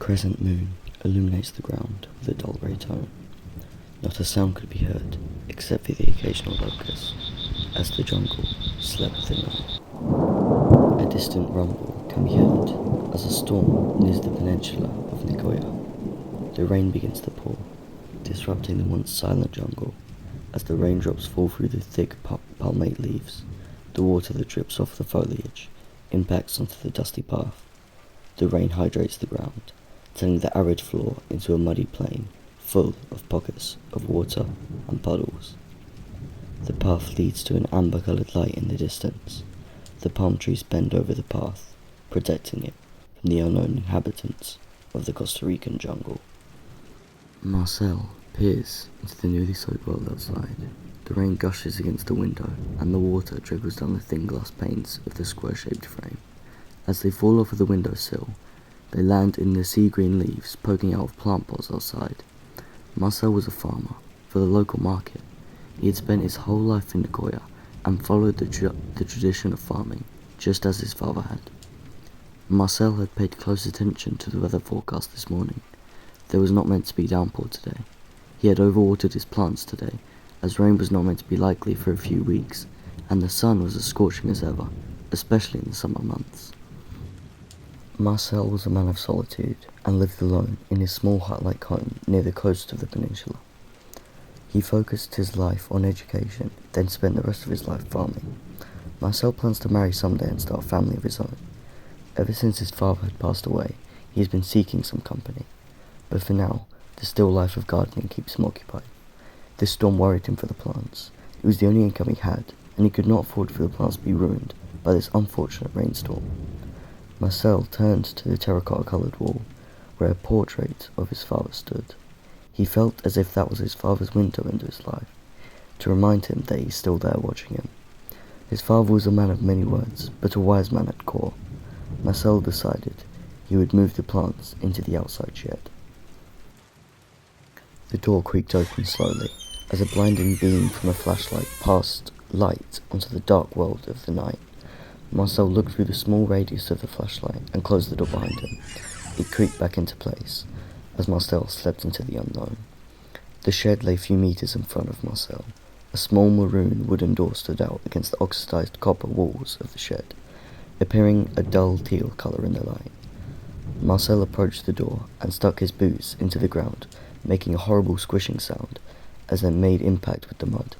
crescent moon illuminates the ground with a dull grey tone. Not a sound could be heard, except for the occasional locust, as the jungle slept the night. A distant rumble can be heard as a storm nears the peninsula of Nicoya. The rain begins to pour, disrupting the once silent jungle. As the raindrops fall through the thick palmate leaves, the water that drips off the foliage impacts onto the dusty path. The rain hydrates the ground, turning the arid floor into a muddy plain full of pockets of water and puddles. The path leads to an amber-coloured light in the distance. The palm trees bend over the path, protecting it from the unknown inhabitants of the Costa Rican jungle. Marcel peers into the newly soaked world outside. The rain gushes against the window, and the water trickles down the thin glass panes of the square-shaped frame. As they fall off of the windowsill, they land in the sea-green leaves poking out of plant pots outside. Marcel was a farmer for the local market. He had spent his whole life in Nicoya and followed the tradition of farming, just as his father had. Marcel had paid close attention to the weather forecast this morning. There was not meant to be downpour today. He had overwatered his plants today, as rain was not meant to be likely for a few weeks, and the sun was as scorching as ever, especially in the summer months. Marcel was a man of solitude, and lived alone in his small hut-like home near the coast of the peninsula. He focused his life on education, then spent the rest of his life farming. Marcel plans to marry someday and start a family of his own. Ever since his father had passed away, he has been seeking some company. But for now, the still life of gardening keeps him occupied. This storm worried him for the plants. It was the only income he had, and he could not afford for the plants to be ruined by this unfortunate rainstorm. Marcel turned to the terracotta-coloured wall, where a portrait of his father stood. He felt as if that was his father's window into his life, to remind him that he's still there watching him. His father was a man of many words, but a wise man at core. Marcel decided he would move the plants into the outside shed. The door creaked open slowly, as a blinding beam from a flashlight passed light onto the dark world of the night. Marcel looked through the small radius of the flashlight and closed the door behind him. It creaked back into place, as Marcel slept into the unknown. The shed lay a few meters in front of Marcel. A small maroon wooden door stood out against the oxidized copper walls of the shed, appearing a dull teal colour in the light. Marcel approached the door and stuck his boots into the ground, making a horrible squishing sound as they made impact with the mud.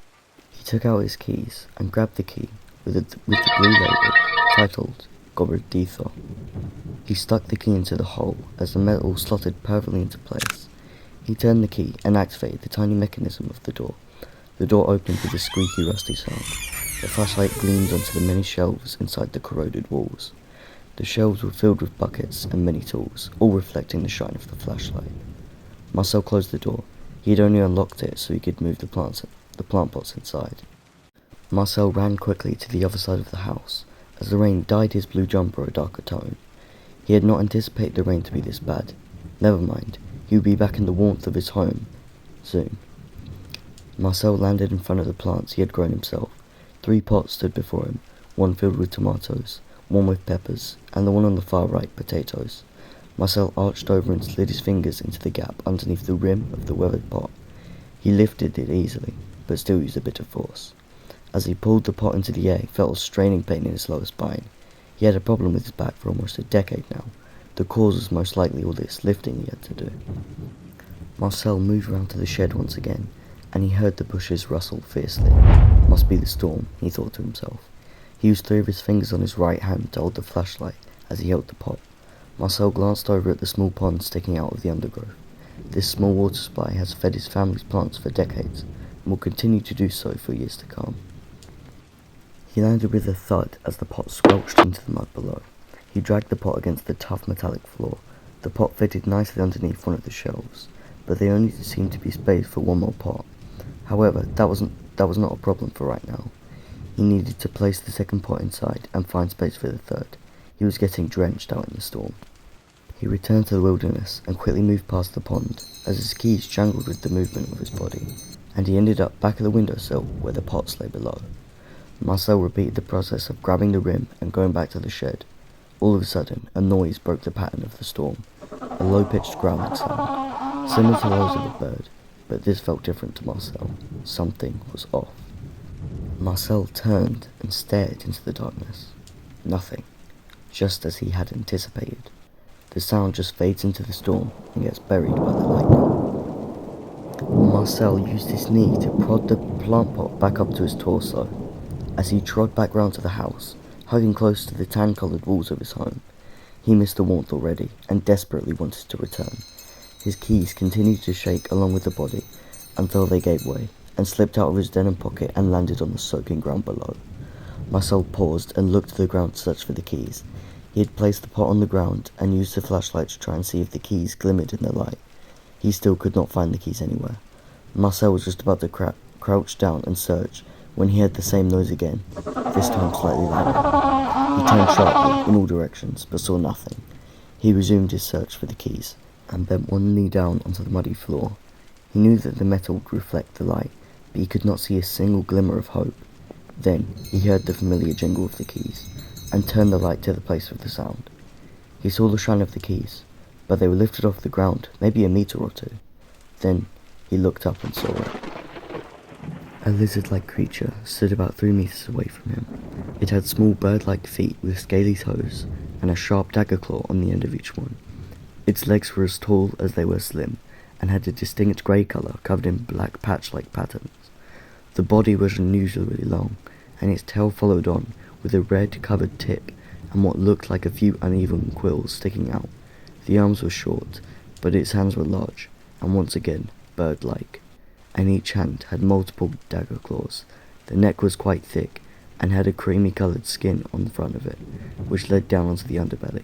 He took out his keys and grabbed the key with the blue label titled Gobernador. He stuck the key into the hole as the metal slotted perfectly into place. He turned the key and activated the tiny mechanism of the door. The door opened with a squeaky, rusty sound. The flashlight gleamed onto the many shelves inside the corroded walls. The shelves were filled with buckets and many tools, all reflecting the shine of the flashlight. Marcel closed the door. He had only unlocked it so he could move the plant pots inside. Marcel ran quickly to the other side of the house, as the rain dyed his blue jumper a darker tone. He had not anticipated the rain to be this bad. Never mind, he would be back in the warmth of his home soon. Marcel landed in front of the plants he had grown himself. 3 pots stood before him, one filled with tomatoes, one with peppers, and the one on the far right potatoes. Marcel arched over and slid his fingers into the gap underneath the rim of the weathered pot. He lifted it easily, but still used a bit of force. As he pulled the pot into the air, he felt a straining pain in his lower spine. He had a problem with his back for almost a decade now. The cause was most likely all this lifting he had to do. Marcel moved around to the shed once again, and he heard the bushes rustle fiercely. Must be the storm, he thought to himself. He used 3 of his fingers on his right hand to hold the flashlight as he held the pot. Marcel glanced over at the small pond sticking out of the undergrowth. This small water supply has fed his family's plants for decades, and will continue to do so for years to come. He landed with a thud as the pot squelched into the mud below. He dragged the pot against the tough metallic floor. The pot fitted nicely underneath one of the shelves, but there only seemed to be space for one more pot. However, that was not a problem for right now. He needed to place the second pot inside and find space for the third. He was getting drenched out in the storm. He returned to the wilderness and quickly moved past the pond as his keys jangled with the movement of his body, and he ended up back at the windowsill where the pots lay below. Marcel repeated the process of grabbing the rim and going back to the shed. All of a sudden, a noise broke the pattern of the storm, a low-pitched growling sound, similar to those of a bird, but this felt different to Marcel. Something was off. Marcel turned and stared into the darkness. Nothing, just as he had anticipated. The sound just fades into the storm and gets buried by the lightning. Marcel used his knee to prod the plant pot back up to his torso. As he trod back round to the house, hugging close to the tan-coloured walls of his home, he missed the warmth already and desperately wanted to return. His keys continued to shake along with the body until they gave way and slipped out of his denim pocket and landed on the soaking ground below. Marcel paused and looked to the ground to search for the keys. He had placed the pot on the ground and used the flashlight to try and see if the keys glimmered in the light. He still could not find the keys anywhere. Marcel was just about to crouch down and search when he heard the same noise again, this time slightly louder. He turned sharply in all directions, but saw nothing. He resumed his search for the keys, and bent one knee down onto the muddy floor. He knew that the metal would reflect the light, but he could not see a single glimmer of hope. Then he heard the familiar jingle of the keys, and turned the light to the place of the sound. He saw the shine of the keys, but they were lifted off the ground, maybe a meter or two. Then he looked up and saw it. A lizard-like creature stood about 3 meters away from him. It had small bird-like feet with scaly toes, and a sharp dagger claw on the end of each one. Its legs were as tall as they were slim, and had a distinct grey colour covered in black patch-like patterns. The body was unusually long, and its tail followed on, with a red covered tip, and what looked like a few uneven quills sticking out. The arms were short, but its hands were large, and once again, bird-like, and each hand had multiple dagger claws. The neck was quite thick, and had a creamy-coloured skin on the front of it, which led down onto the underbelly.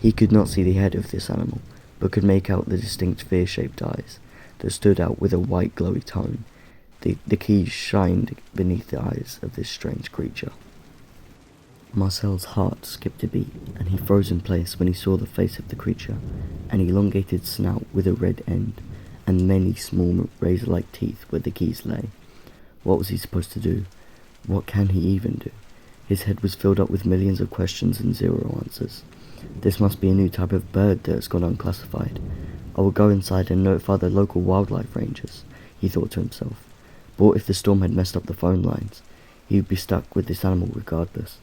He could not see the head of this animal, but could make out the distinct fear-shaped eyes that stood out with a white glowy tone. The keys shined beneath the eyes of this strange creature. Marcel's heart skipped a beat, and he froze in place when he saw the face of the creature, an elongated snout with a red end, and many small razor-like teeth where the keys lay. What was he supposed to do? What can he even do? His head was filled up with millions of questions and zero answers. This must be a new type of bird that has gone unclassified. I will go inside and notify the local wildlife rangers, he thought to himself. But what if the storm had messed up the phone lines? He would be stuck with this animal regardless.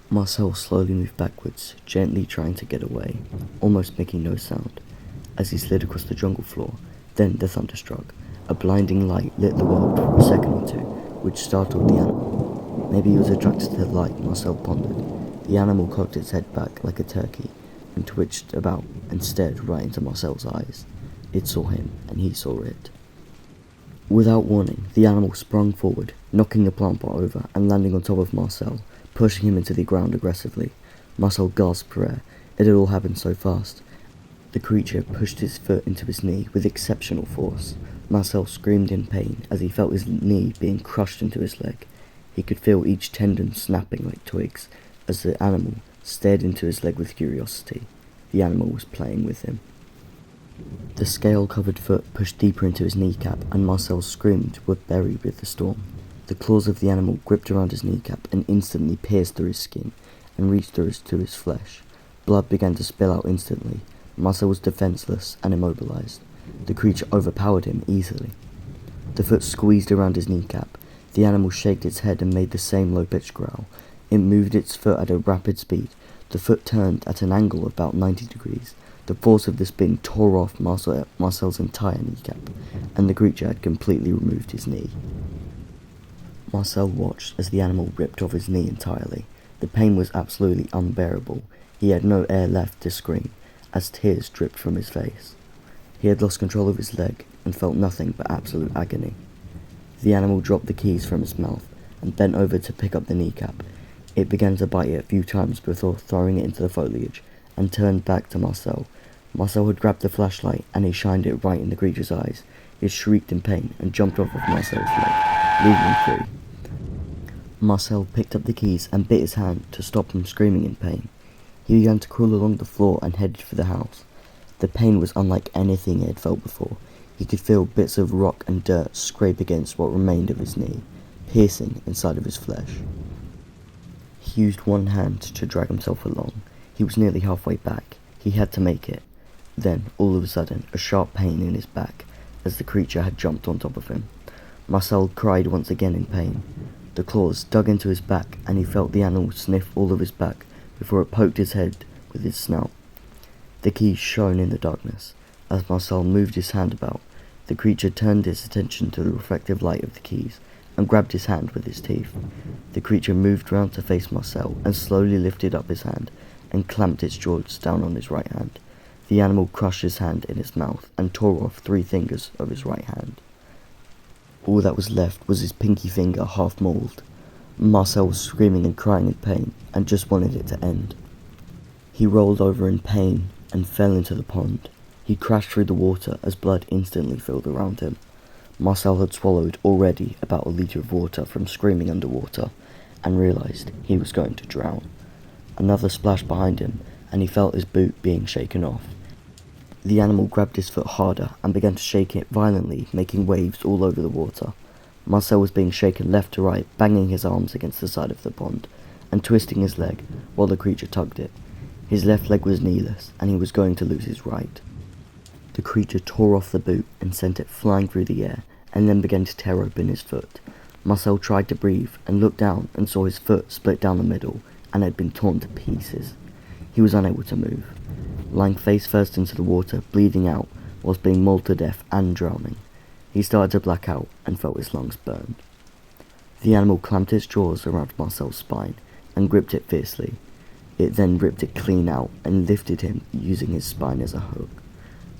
Marcel slowly moved backwards, gently trying to get away, almost making no sound, as he slid across the jungle floor. Then the thunder struck. A blinding light lit the world for a second or two, which startled the animal. Maybe he was attracted to the light, Marcel pondered. The animal cocked its head back like a turkey, and twitched about, and stared right into Marcel's eyes. It saw him, and he saw it. Without warning, the animal sprung forward, knocking the plant pot over and landing on top of Marcel, pushing him into the ground aggressively. Marcel gasped for air. It had all happened so fast. The creature pushed his foot into his knee with exceptional force. Marcel screamed in pain as he felt his knee being crushed into his leg. He could feel each tendon snapping like twigs as the animal stared into his leg with curiosity. The animal was playing with him. The scale-covered foot pushed deeper into his kneecap, and Marcel's screams were buried with the storm. The claws of the animal gripped around his kneecap and instantly pierced through his skin and reached through to his flesh. Blood began to spill out instantly. Marcel was defenseless and immobilized. The creature overpowered him easily. The foot squeezed around his kneecap. The animal shaked its head and made the same low-pitched growl. It moved its foot at a rapid speed. The foot turned at an angle of about 90 degrees. The force of the spin tore off Marcel's entire kneecap, and the creature had completely removed his knee. Marcel watched as the animal ripped off his knee entirely. The pain was absolutely unbearable. He had no air left to scream, as tears dripped from his face. He had lost control of his leg, and felt nothing but absolute agony. The animal dropped the keys from its mouth, and bent over to pick up the kneecap. It began to bite it a few times before throwing it into the foliage, and turned back to Marcel. Marcel had grabbed the flashlight, and he shined it right in the creature's eyes. It shrieked in pain, and jumped off of Marcel's leg, leaving him free. Marcel picked up the keys and bit his hand to stop him screaming in pain. He began to crawl along the floor and headed for the house. The pain was unlike anything he had felt before. He could feel bits of rock and dirt scrape against what remained of his knee, piercing inside of his flesh. He used one hand to drag himself along. He was nearly halfway back. He had to make it. Then, all of a sudden, a sharp pain in his back, as the creature had jumped on top of him. Marcel cried once again in pain. The claws dug into his back, and he felt the animal sniff all of his back before it poked his head with its snout. The keys shone in the darkness. As Marcel moved his hand about, the creature turned its attention to the reflective light of the keys and grabbed his hand with its teeth. The creature moved round to face Marcel and slowly lifted up his hand and clamped its jaws down on his right hand. The animal crushed his hand in its mouth and tore off 3 fingers of his right hand. All that was left was his pinky finger half mauled. Marcel was screaming and crying in pain and just wanted it to end. He rolled over in pain and fell into the pond. He crashed through the water as blood instantly filled around him. Marcel had swallowed already about a litre of water from screaming underwater and realised he was going to drown. Another splash behind him and he felt his boot being shaken off. The animal grabbed his foot harder and began to shake it violently, making waves all over the water. Marcel was being shaken left to right, banging his arms against the side of the pond and twisting his leg while the creature tugged it. His left leg was kneeless and he was going to lose his right. The creature tore off the boot and sent it flying through the air and then began to tear open his foot. Marcel tried to breathe and looked down and saw his foot split down the middle and had been torn to pieces. He was unable to move, lying face first into the water, bleeding out whilst being mauled to death and drowning. He started to black out and felt his lungs burned. The animal clamped its jaws around Marcel's spine and gripped it fiercely. It then ripped it clean out and lifted him using his spine as a hook.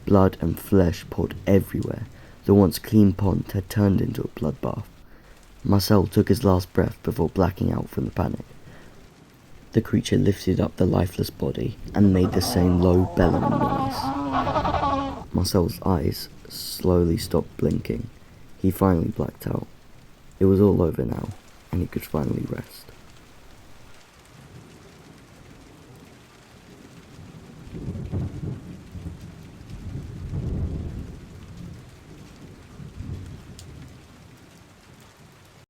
Blood and flesh poured everywhere. The once clean pond had turned into a bloodbath. Marcel took his last breath before blacking out from the panic. The creature lifted up the lifeless body and made the same low bellowing noise. Marcel's eyes slowly stopped blinking. He finally blacked out. It was all over now, and he could finally rest.